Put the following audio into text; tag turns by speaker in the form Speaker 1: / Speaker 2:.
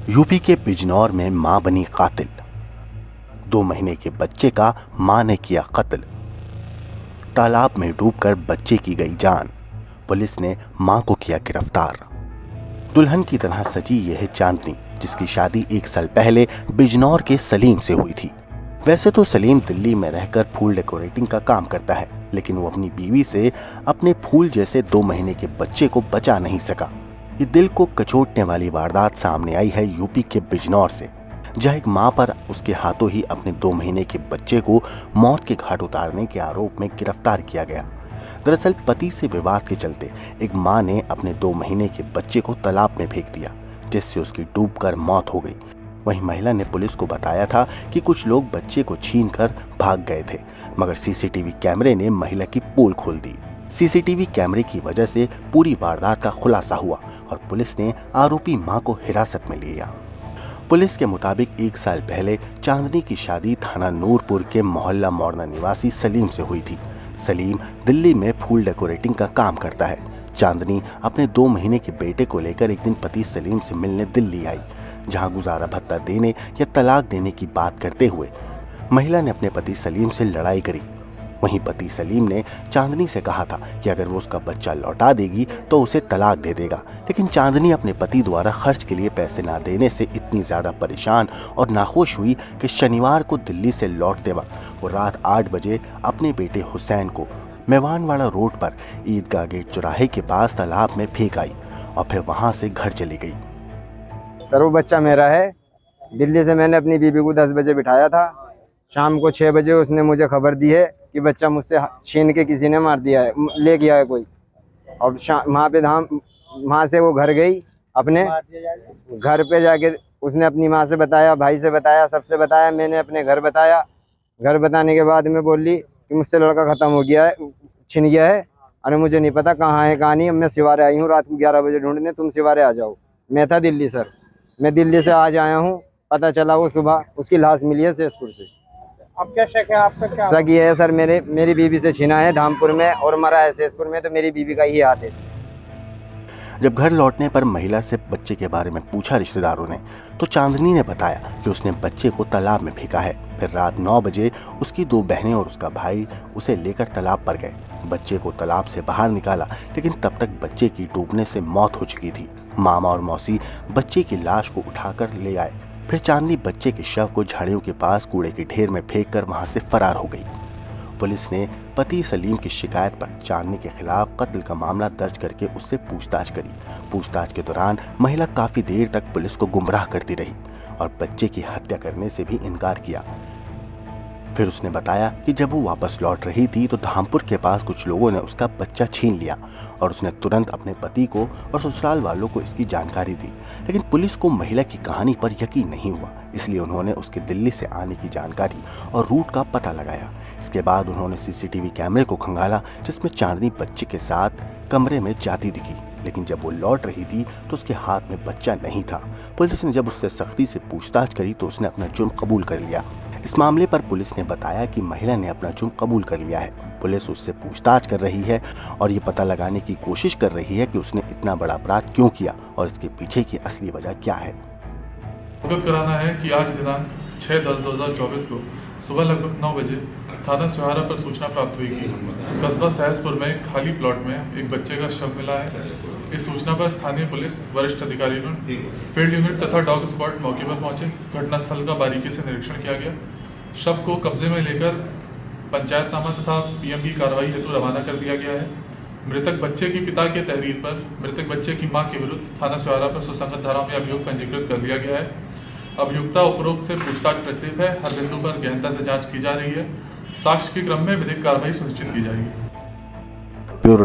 Speaker 1: UP के बिजनौर में मां बनी कातिल। 2 महीने के बच्चे का मां ने किया कत्ल। तालाब में डूबकर बच्चे की गई जान। पुलिस ने मां को किया गिरफ्तार। दुल्हन की तरह सजी यह चांदनी, जिसकी शादी 1 साल पहले बिजनौर के सलीम से हुई थी। वैसे तो सलीम दिल्ली में रहकर फूल डेकोरेटिंग का काम करता है, लेकिन वो अपनी बीवी से अपने फूल जैसे 2 महीने के बच्चे को बचा नहीं सका। ये दिल को कचोटने वाली वारदात सामने आई है यूपी के बिजनौर से, जहां एक मां पर उसके हाथों ही अपने 2 महीने के बच्चे को मौत के घाट उतारने के आरोप में गिरफ्तार किया गया। दरअसल पति से विवाद के चलते एक मां ने अपने 2 महीने के बच्चे को तालाब में फेंक दिया, जिससे उसकी डूबकर मौत हो गई। वहीं महिला ने पुलिस को बताया था कि कुछ लोग बच्चे को छीनकर भाग गए थे, मगर सीसीटीवी कैमरे ने महिला की पोल खोल दी। सीसीटीवी कैमरे की वजह से पूरी वारदात का खुलासा हुआ और पुलिस ने आरोपी मां को हिरासत में लिया। पुलिस के मुताबिक 1 साल पहले चांदनी की शादी थाना नूरपुर के मोहल्ला मोरना निवासी सलीम से हुई थी। सलीम दिल्ली में फूल डेकोरेटिंग का काम करता है। चांदनी अपने 2 महीने के बेटे को लेकर एक दिन पति सलीम से मिलने दिल्ली आई, जहां गुजारा भत्ता देने या तलाक देने की बात करते हुए महिला ने अपने पति सलीम से लड़ाई करी। वहीं पति सलीम ने चांदनी से कहा था कि अगर वो उसका बच्चा लौटा देगी तो उसे तलाक दे देगा, लेकिन चांदनी अपने पति द्वारा खर्च के लिए पैसे ना देने से इतनी ज्यादा परेशान और नाखुश हुई कि शनिवार को दिल्ली से लौटते वक्त वो रात 8 बजे अपने बेटे हुसैन को मेवानवाड़ा रोड पर ईदगाह गेट चौराहे के पास तालाब में फेंक आई और फिर वहां से घर चली गई।
Speaker 2: सर वो बच्चा मेरा है। दिल्ली से मैंने अपनी बीबी को 10 बजे बिठाया था। शाम को 6 बजे उसने मुझे खबर दी है कि बच्चा मुझसे छीन के किसी ने मार दिया है, ले गया है कोई। और वहाँ से वो घर गई, अपने घर पे जाके उसने अपनी माँ से बताया, भाई से बताया, सबसे बताया। मैंने अपने घर बताया। घर बताने के बाद में बोली कि मुझसे लड़का ख़त्म हो गया है, छिन गया है। अरे मुझे नहीं पता कहाँ है कहाँ नहीं। मैं सिवारे आई हूँ रात को 11 बजे ढूंढने, तुम सिवारे आ जाओ। मैं था दिल्ली सर, मैं दिल्ली से आज आया हूँ। पता चला वो सुबह उसकी लाश मिली है शेषपुर से।
Speaker 3: अब क्या शक है आपका? क्या
Speaker 2: शक ये है सर, मेरी बीवी से छीना है धामपुर में और मरा है शेषपुर में, तो मेरी बीवी का ही हाथ है।
Speaker 1: जब घर लौटने पर महिला से बच्चे के बारे में पूछा रिश्तेदारों ने, तो चांदनी ने बताया कि उसने बच्चे को तालाब में फेंका है। फिर रात 9 बजे उसकी 2 बहनें और उसका भाई उसे लेकर तालाब पर गए। बच्चे को तालाब से बाहर निकाला, लेकिन तब तक बच्चे की डूबने से मौत हो चुकी थी। मामा और मौसी बच्चे की लाश को उठाकर ले आए। फिर चांदनी बच्चे के शव को झाड़ियों के पास कूड़े के ढेर में फेंककर वहां से फरार हो गई। पुलिस ने पति सलीम की शिकायत पर चांदनी के खिलाफ कत्ल का मामला दर्ज करके उससे पूछताछ करी। पूछताछ के दौरान महिला काफी देर तक पुलिस को गुमराह करती रही और बच्चे की हत्या करने से भी इनकार किया। फिर उसने बताया कि जब वो वापस लौट रही थी तो धामपुर के पास कुछ लोगों ने उसका बच्चा छीन लिया और उसने तुरंत अपने पति को और ससुराल वालों को इसकी जानकारी दी। लेकिन पुलिस को महिला की कहानी पर यकीन नहीं हुआ, इसलिए उन्होंने उसके दिल्ली से आने की जानकारी और रूट का पता लगाया। इसके बाद उन्होंने सीसीटीवी कैमरे को खंगाला, जिसमें चांदनी बच्चे के साथ कमरे में जाती दिखी, लेकिन जब वो लौट रही थी तो उसके हाथ में बच्चा नहीं था। पुलिस ने जब उससे सख्ती से पूछताछ करी तो उसने अपना जुर्म कबूल कर लिया। इस मामले पर पुलिस ने बताया कि महिला ने अपना जुर्म कबूल कर लिया है। पुलिस उससे पूछताछ कर रही है और ये पता लगाने की कोशिश कर रही है कि उसने इतना बड़ा अपराध क्यों किया और इसके पीछे की असली वजह क्या है।
Speaker 4: अवगत कराना है कि आज दिनांक 6/10/2024 को सुबह लगभग 9 बजे थाना सुहारा पर सूचना प्राप्त हुई कि कस्बा सहसपुर में खाली प्लॉट में एक बच्चे का शव मिला है। इस सूचना पर स्थानीय पुलिस वरिष्ठ अधिकारीगण, फील्ड यूनिट तथा डॉग स्क्वाड मौके पर पहुंचे। घटनास्थल का बारीकी से निरीक्षण किया गया। शव को कब्जे में लेकर पंचायतनामा तथा पीएम की कार्रवाई हेतु रवाना कर दिया गया है। मृतक बच्चे की पिता के तहरीर पर मृतक बच्चे की मां के विरुद्ध थाना सुहारा पर सुसंगत धाराओं में अभियोग पंजीकृत कर दिया गया है। अभियुक्ता उपरोक्त से पूछताछ प्रचलित है। हर बिंदु पर गहनता से जांच की जा रही है। साक्ष्य के क्रम में विधिक कार्रवाई सुनिश्चित की जाएगी।